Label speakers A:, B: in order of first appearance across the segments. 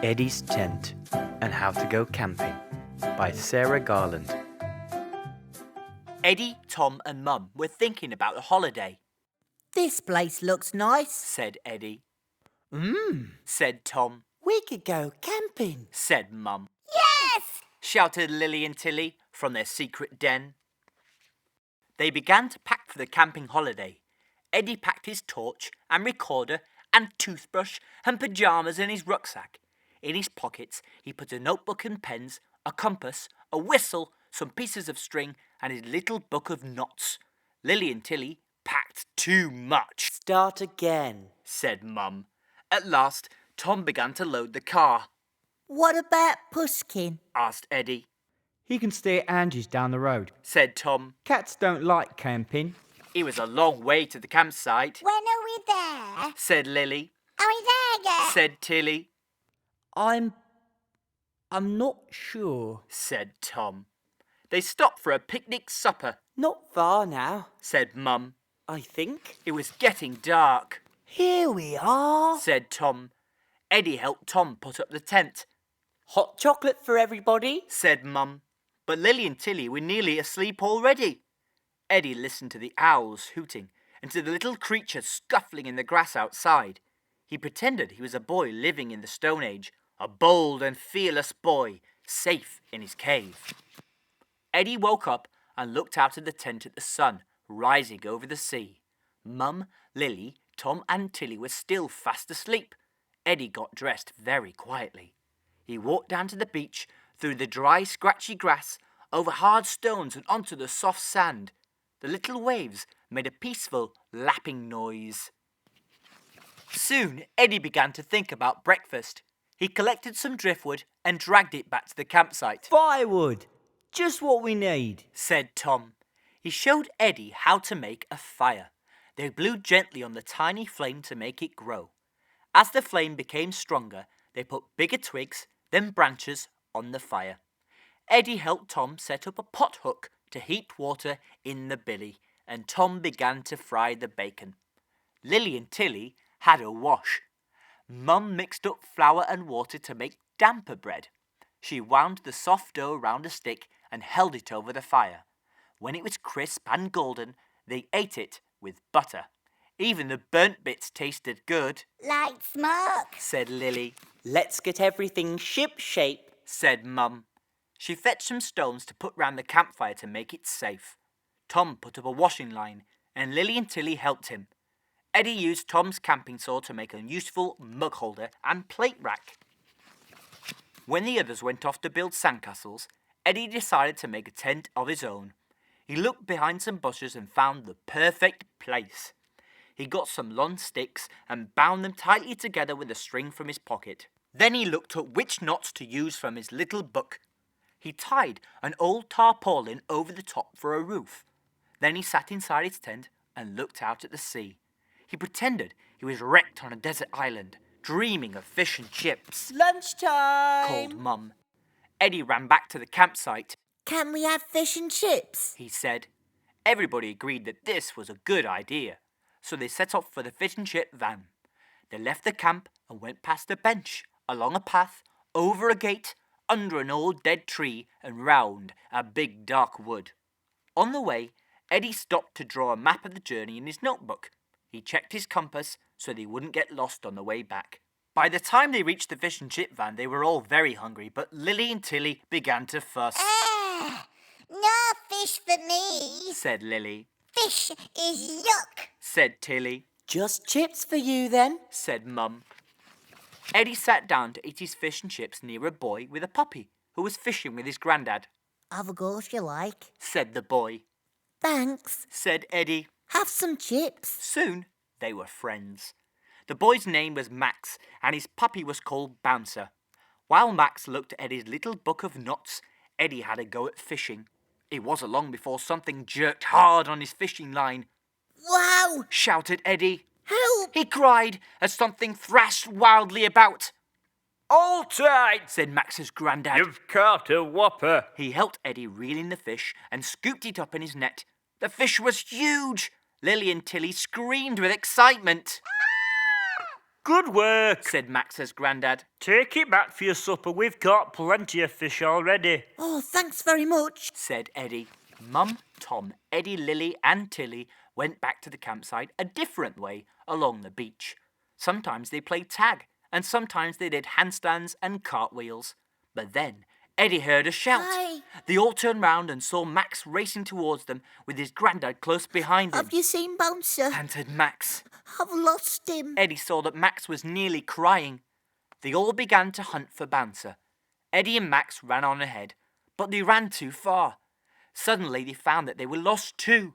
A: Eddie's Tent and How to Go Camping by Sarah Garland.
B: Eddie, Tom and Mum were thinking about the holiday.
C: This place looks nice,
B: Said Eddie.
C: said
B: Tom.
C: We could go camping.
B: Said Mum.
C: Yes!
B: Shouted Lily and Tilly from their secret den. They began to pack for the camping holiday. Eddie packed his torch and recorder and toothbrush and pyjamas in his rucksack. In his pockets, he put a notebook and pens, a compass, a whistle, some pieces of string, and his little book of knots. Lily and Tilly packed too much.
C: Start again,
B: said Mum. At last, Tom began to load the car.
C: What about Pushkin?
B: Asked Eddie.
A: He can stay at Angie's down the road.
B: Said Tom.
A: Cats don't like camping.
B: It was a long way to the campsite.
D: When are we there?
B: Said Lily.
D: Are we there yet?
B: Said Tilly.
A: I'm not sure.
B: Said Tom. They stopped for a picnic supper.
C: Not far now,
B: Said Mum.
C: I think.
B: It was getting dark.
C: Here we are.
B: Said Tom. Eddie helped Tom put up the tent.
C: Hot chocolate for everybody.
B: Said Mum. But Lily and Tilly were nearly asleep already. Eddie listened to the owls hooting and to the little creatures scuffling in the grass outside. He pretended he was a boy living in the Stone Age, a bold and fearless boy, safe in his cave. Eddie woke up and looked out of the tent at the sun rising over the sea. Mum, Lily, Tom and Tilly were still fast asleep. Eddie got dressed very quietly. He walked down to the beach, through the dry, scratchy grass, over hard stones and onto the soft sand. The little waves made a peaceful, lapping noise. Soon, Eddie began to think about breakfast. He collected some driftwood and dragged it back to the campsite.
A: Firewood! Just what we need,
B: said Tom. He showed Eddie how to make a fire. They blew gently on the tiny flame to make it grow. As the flame became stronger, they put bigger twigs, then branches, on the fire. Eddie helped Tom set up a pot hook to heat water in the billy, and Tom began to fry the bacon. Lily and Tilly had a wash. Mum mixed up flour and water to make damper bread. She wound the soft dough round a stick and held it over the fire. When it was crisp and golden, they ate it with butter. Even the burnt bits tasted good.
D: Like smoke,
B: said Lily.
C: Let's get everything ship-shape,
B: said Mum. She fetched some stones to put round the campfire to make it safe. Tom put up a washing line, and Lily and Tilly helped him. Eddie used Tom's camping saw to make a useful mug holder and plate rack. When the others went off to build sandcastles, Eddie decided to make a tent of his own. He looked behind some bushes and found the perfect place. He got some long sticks and bound them tightly together with a string from his pocket. Then he looked up which knots to use from his little book. He tied an old tarpaulin over the top for a roof. Then he sat inside his tent and looked out at the sea. He pretended he was wrecked on a desert island, dreaming of fish and chips.
C: Lunchtime!
B: Called Mum. Eddie ran back to the campsite.
D: can we have fish and chips?
B: He said. Everybody agreed that this was a good idea, so they set off for the fish and chip van. They left the camp and went past a bench, along a path, over a gate, under an old dead tree and round a big dark wood. On the way, Eddie stopped to draw a map of the journey in his notebook. He checked his compass so they wouldn't get lost on the way back. By the time they reached the fish and chip van, they were all very hungry, but Lily and Tilly began to fuss.
D: No fish for me.
B: Said Lily.
D: Fish is yuck.
B: Said Tilly.
C: Just chips for you then,
B: said Mum. Eddie sat down to eat his fish and chips near a boy with a puppy who was fishing with his grandad.
D: Have a go if you like.
B: Said the boy.
D: Thanks.
B: Said Eddie.
D: Have some chips.
B: Soon they were friends. The boy's name was Max and his puppy was called Bouncer. While Max looked at Eddie's little book of knots, Eddie had a go at fishing. It wasn't long before something jerked hard on his fishing line.
D: Wow!
B: Shouted Eddie.
D: Help!
B: He cried as something thrashed wildly about.
E: All tight,
B: said Max's grandad.
E: you've caught a whopper.
B: He helped Eddie reel in the fish and scooped it up in his net. The fish was huge. Lily and Tilly screamed with excitement.
E: Good work.
B: said Max's granddad.
E: Take it back for your supper. We've got plenty of fish already.
D: Oh, thanks very much.
B: Said Eddie. Mum, Tom, Eddie, Lily and Tilly went back to the campsite a different way along the beach. Sometimes they played tag and sometimes they did handstands and cartwheels. But then Eddie heard a shout.
D: Hi.
B: They all turned round and saw Max racing towards them with his granddad close behind him.
D: Have you seen Bouncer?
B: Panted Max.
D: I've lost him.
B: Eddie saw that Max was nearly crying. They all began to hunt for Bouncer. Eddie and Max ran on ahead, but they ran too far. Suddenly they found that they were lost too.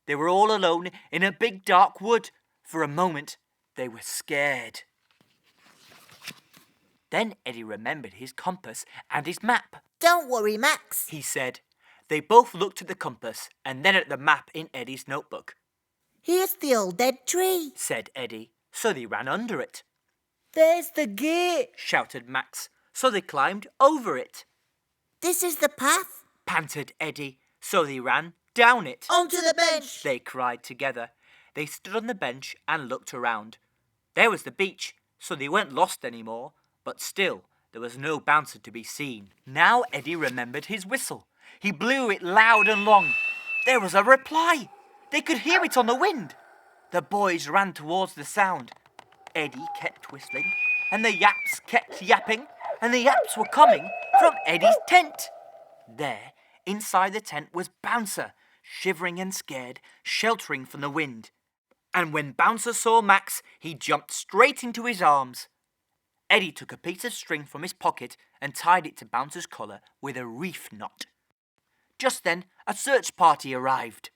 B: They were all alone in a big dark wood. For a moment, they were scared. Then Eddie remembered his compass and his map.
D: Don't worry, Max.
B: He said. They both looked at the compass and then at the map in Eddie's notebook.
D: Here's the old dead tree.
B: Said Eddie, so they ran under it.
D: There's the gate.
B: Shouted Max, so they climbed over it.
D: This is the path.
B: Panted Eddie, so they ran down it.
D: Onto the bench.
B: They cried together. They stood on the bench and looked around. There was the beach, so they weren't lost anymore, but still there was no Bouncer to be seen. Now Eddie remembered his whistle. He blew it loud and long. There was a reply. They could hear it on the wind. The boys ran towards the sound. Eddie kept whistling, and the yaps kept yapping, and the yaps were coming from Eddie's tent. There, inside the tent, was Bouncer, shivering and scared, sheltering from the wind. And when Bouncer saw Max, he jumped straight into his arms. Eddie took a piece of string from his pocket and tied it to Bouncer's collar with a reef knot. Just then, a search party arrived.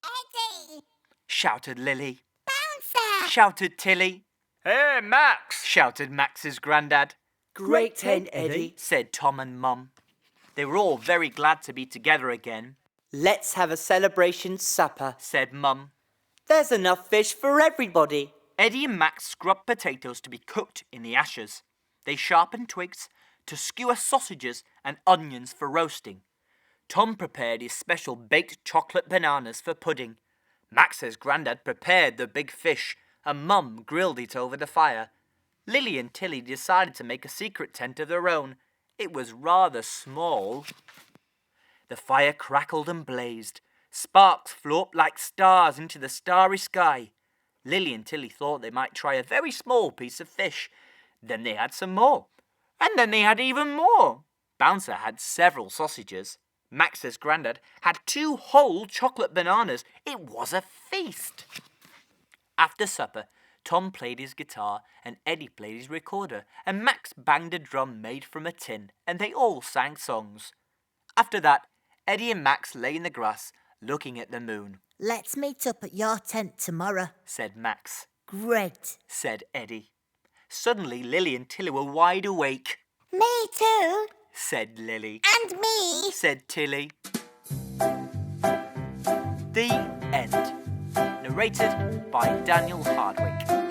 D: Eddie!
B: Shouted Lily.
D: Bouncer!
B: Shouted Tilly.
E: Hey, Max.
B: Shouted Max's granddad.
C: Great tent, Eddie.
B: Said Tom and Mum. They were all very glad to be together again.
C: Let's have a celebration supper.
B: Said Mum.
C: There's enough fish for everybody.
B: Eddie and Max scrubbed potatoes to be cooked in the ashes. They sharpened twigs to skewer sausages and onions for roasting. Tom prepared his special baked chocolate bananas for pudding. Max's granddad prepared the big fish, and Mum grilled it over the fire. Lily and Tilly decided to make a secret tent of their own. It was rather small. The fire crackled and blazed. Sparks flew up like stars into the starry sky. Lily and Tilly thought they might try a very small piece of fish. Then they had some more. And then they had even more. Bouncer had several sausages. Max's granddad had 2 whole chocolate bananas. It was a feast. After supper, Tom played his guitar and Eddie played his recorder and Max banged a drum made from a tin and they all sang songs. After that, Eddie and Max lay in the grass looking at the moon.
D: Let's meet up at your tent tomorrow.
B: Said Max.
D: Great.
B: Said Eddie. Suddenly, Lily and Tilly were wide awake.
D: Me too.
B: Said Lily.
D: And me.
B: Said Tilly. The end. Narrated by Daniel Hardwick.